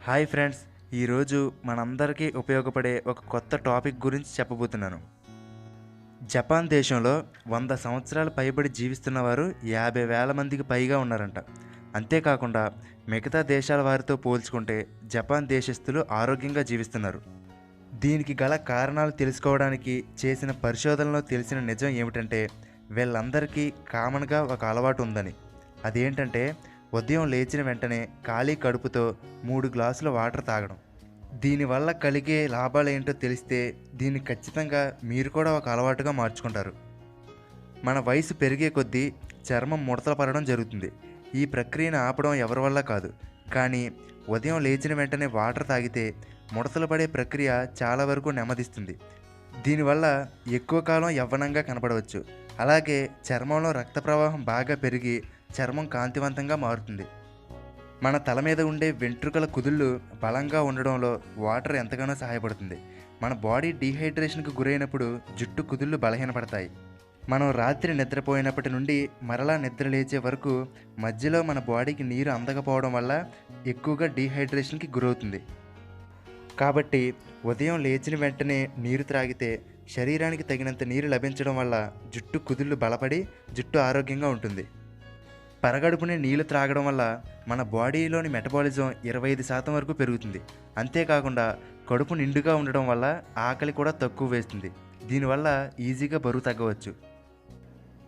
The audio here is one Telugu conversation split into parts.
హాయ్ ఫ్రెండ్స్, ఈరోజు మనందరికీ ఉపయోగపడే ఒక కొత్త టాపిక్ గురించి చెప్పబోతున్నాను. జపాన్ దేశంలో 100 సంవత్సరాల పైబడి జీవిస్తున్న వారు 50,000 మందికి పైగా ఉన్నారంట. అంతేకాకుండా మిగతా దేశాల వారితో పోల్చుకుంటే జపాన్ దేశస్థులు ఆరోగ్యంగా జీవిస్తున్నారు. దీనికి గల కారణాలు తెలుసుకోవడానికి చేసిన పరిశోధనలో తెలిసిన నిజం ఏమిటంటే వీళ్ళందరికీ కామన్గా ఒక అలవాటు ఉందని. అదేంటంటే ఉదయం లేచిన వెంటనే ఖాళీ కడుపుతో 3 గ్లాసుల వాటర్ తాగడం. దీనివల్ల కలిగే లాభాలు ఏంటో తెలిస్తే దీన్ని ఖచ్చితంగా మీరు కూడా ఒక అలవాటుగా మార్చుకుంటారు. మన వయసు పెరిగే కొద్దీ చర్మం ముడతలు పడడం జరుగుతుంది. ఈ ప్రక్రియను ఆపడం ఎవరి వల్ల కాదు, కానీ ఉదయం లేచిన వెంటనే వాటర్ తాగితే ముడతలు పడే ప్రక్రియ చాలా వరకు నెమ్మదిస్తుంది. దీనివల్ల ఎక్కువ కాలం యవ్వనంగా కనపడవచ్చు. అలాగే చర్మంలో రక్త ప్రవాహం బాగా పెరిగి చర్మం కాంతివంతంగా మారుతుంది. మన తల మీద ఉండే వెంట్రుకల కుదుళ్ళు బలంగా ఉండడంలో వాటర్ ఎంతగానో సహాయపడుతుంది. మన బాడీ డీహైడ్రేషన్కి గురైనప్పుడు జుట్టు కుదుళ్ళు బలహీనపడతాయి. మనం రాత్రి నిద్రపోయినప్పటి నుండి మరలా నిద్ర లేచే వరకు మధ్యలో మన బాడీకి నీరు అందకపోవడం వల్ల ఎక్కువగా డీహైడ్రేషన్కి గురవుతుంది. కాబట్టి ఉదయం లేచిన వెంటనే నీరు త్రాగితే శరీరానికి తగినంత నీరు లభించడం వల్ల జుట్టు కుదుళ్ళు బలపడి జుట్టు ఆరోగ్యంగా ఉంటుంది. పరగడుపునే నీళ్లు త్రాగడం వల్ల మన బాడీలోని మెటబాలిజం 25% వరకు పెరుగుతుంది. అంతేకాకుండా కడుపు నిండుగా ఉండడం వల్ల ఆకలి కూడా తక్కువ వేస్తుంది. దీనివల్ల ఈజీగా బరువు తగ్గవచ్చు.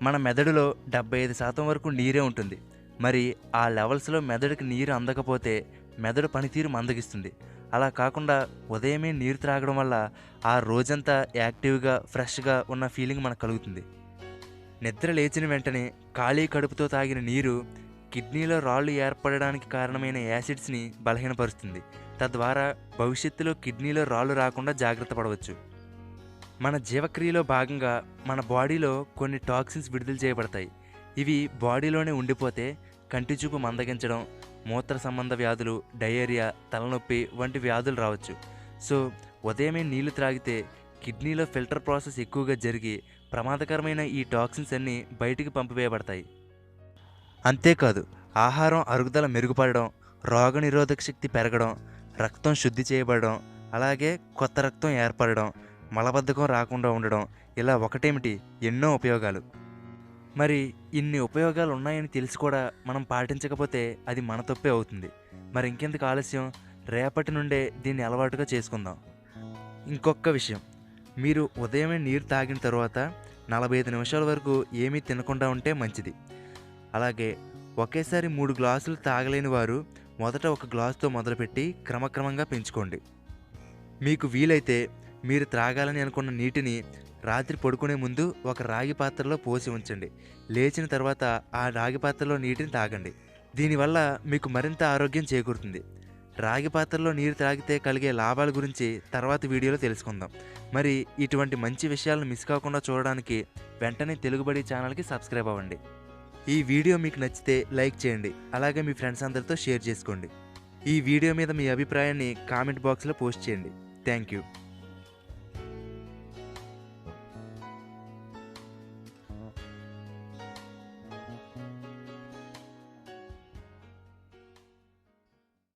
మన మెదడులో 75% వరకు నీరే ఉంటుంది. మరి ఆ లెవెల్స్లో మెదడుకి నీరు అందకపోతే మెదడు పనితీరు మందగిస్తుంది. అలా కాకుండా ఉదయమే నీరు త్రాగడం వల్ల ఆ రోజంతా యాక్టివ్గా ఫ్రెష్గా ఉన్న ఫీలింగ్ మనకు కలుగుతుంది. నిద్ర లేచిన వెంటనే ఖాళీ కడుపుతో తాగిన నీరు కిడ్నీలో రాళ్ళు ఏర్పడడానికి కారణమైన యాసిడ్స్ని బలహీనపరుస్తుంది. తద్వారా భవిష్యత్తులో కిడ్నీలో రాళ్ళు రాకుండా జాగ్రత్త పడవచ్చు. మన జీవక్రియలో భాగంగా మన బాడీలో కొన్ని టాక్సిన్స్ విడుదల చేయబడతాయి. ఇవి బాడీలోనే ఉండిపోతే కంటి చూపు మందగించడం, మూత్ర సంబంధ వ్యాధులు, డయేరియా, తలనొప్పి వంటి వ్యాధులు రావచ్చు. సో ఉదయమే నీళ్లు త్రాగితే కిడ్నీలో ఫిల్టర్ ప్రాసెస్ ఎక్కువగా జరిగి ప్రమాదకరమైన ఈ టాక్సిన్స్ అన్నీ బయటికి పంపివేయబడతాయి. అంతేకాదు ఆహారం అరుగుదల మెరుగుపడడం, రోగనిరోధక శక్తి పెరగడం, రక్తం శుద్ధి చేయబడడం, అలాగే కొత్త రక్తం ఏర్పడడం, మలబద్ధకం రాకుండా ఉండడం, ఇలా ఒకటేమిటి ఎన్నో ఉపయోగాలు. మరి ఇన్ని ఉపయోగాలు ఉన్నాయని తెలిసి కూడా మనం పాటించకపోతే అది మన తప్పే అవుతుంది. మరి ఇంకెందుకు ఆలస్యం, రేపటి నుండే దీన్ని అలవాటుగా చేసుకుందాం. ఇంకొక విషయం, మీరు ఉదయమే నీరు తాగిన తర్వాత 45 నిమిషాల వరకు ఏమీ తినకుండా ఉంటే మంచిది. అలాగే ఒకేసారి 3 గ్లాసులు తాగలేని వారు మొదట 1 గ్లాసుతో మొదలుపెట్టి క్రమక్రమంగా పెంచుకోండి. మీకు వీలైతే మీరు త్రాగాలని అనుకున్న నీటిని రాత్రి పడుకునే ముందు ఒక రాగి పాత్రలో పోసి ఉంచండి. లేచిన తర్వాత ఆ రాగి పాత్రలో నీటిని తాగండి. దీనివల్ల మీకు మరింత ఆరోగ్యం చేకూరుతుంది. రాగి పాత్రలో నీరు తాగితే కలిగే లాభాల గురించి తర్వాత వీడియోలో తెలుసుకుందాం. మరి ఇటువంటి మంచి విషయాలను మిస్ కాకుండా చూడడానికి వెంటనే తెలుగుబడి ఛానల్కి సబ్స్క్రైబ్ అవ్వండి. ఈ వీడియో మీకు నచ్చితే లైక్ చేయండి. అలాగే మీ ఫ్రెండ్స్ అందరితో షేర్ చేసుకోండి. ఈ వీడియో మీద మీ అభిప్రాయాన్ని కామెంట్ బాక్స్లో పోస్ట్ చేయండి. Thank you.